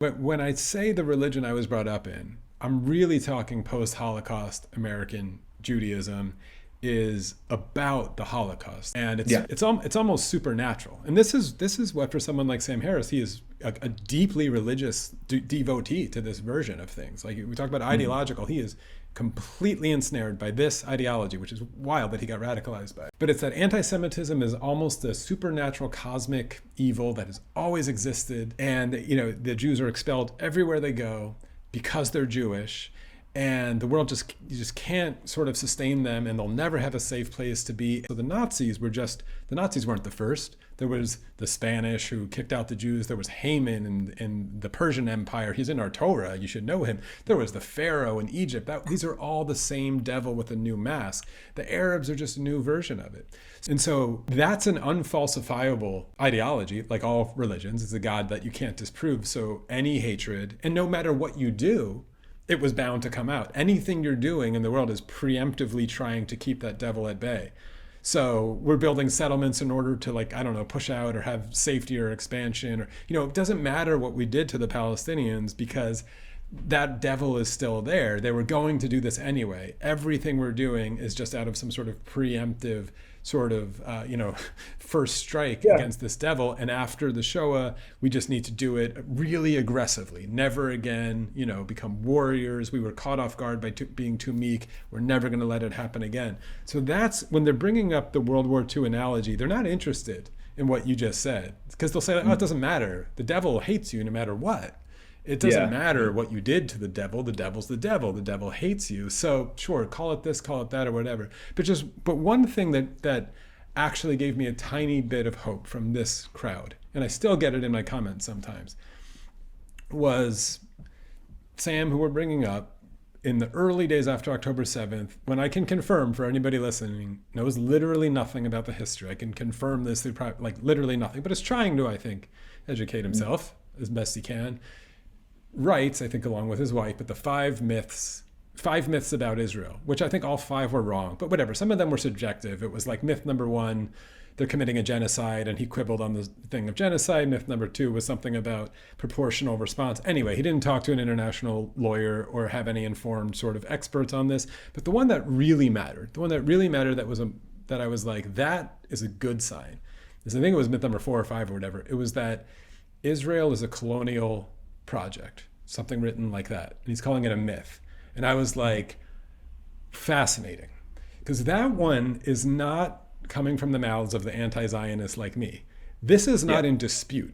But when I say the religion I was brought up in, I'm really talking post-Holocaust American Judaism is about the Holocaust, and Yeah. it's almost supernatural. And this is what, for someone like Sam Harris, he is a deeply religious devotee to this version of things. Like we talk about Mhm. ideological, he is completely ensnared by this ideology, which is wild that he got radicalized by it. But it's that anti-Semitism is almost a supernatural cosmic evil that has always existed, and the Jews are expelled everywhere they go because they're Jewish, and the world just you just can't sort of sustain them, and they'll never have a safe place to be. So the Nazis weren't the first. There was the Spanish who kicked out the Jews. There was Haman in the Persian Empire. He's in our Torah. You should know him. There was the Pharaoh in Egypt. These are all the same devil with a new mask. The Arabs are just a new version of it. And so that's an unfalsifiable ideology, like all religions. It's a God that you can't disprove. So any hatred, and no matter what you do, it was bound to come out. Anything you're doing in the world is preemptively trying to keep that devil at bay. So we're building settlements in order to, like, I don't know, push out or have safety or expansion, or, it doesn't matter what we did to the Palestinians because that devil is still there. They were going to do this anyway. Everything we're doing is just out of some sort of preemptive sort of, first strike Yeah. against this devil. And after the Shoah, we just need to do it really aggressively. Never again, become warriors. We were caught off guard by being too meek. We're never going to let it happen again. So that's when they're bringing up the World War II analogy, they're not interested in what you just said, because they'll say, oh, it doesn't matter. The devil hates you no matter what. It doesn't Yeah. matter what you did to the devil. The devil's the devil. The devil hates you. So sure, call it this, call it that, or whatever. But one thing that actually gave me a tiny bit of hope from this crowd, and I still get it in my comments sometimes, was Sam, who we're bringing up, in the early days after October 7th, when I can confirm for anybody listening, knows literally nothing about the history. I can confirm this through literally nothing, but is trying to, I think, educate himself as best he can. Writes, I think along with his wife, but the five myths about Israel, which I think all five were wrong, but whatever. Some of them were subjective. It was like myth number one, they're committing a genocide, and he quibbled on the thing of genocide. Myth number two was something about proportional response. Anyway, he didn't talk to an international lawyer or have any informed sort of experts on this. But the one that really mattered, that I was like, that is a good sign, is, I think it was myth number 4 or 5 or whatever. It was that Israel is a colonial project, something written like that. And he's calling it a myth. And I was like, fascinating. Because that one is not coming from the mouths of the anti-Zionists like me. This is not in dispute.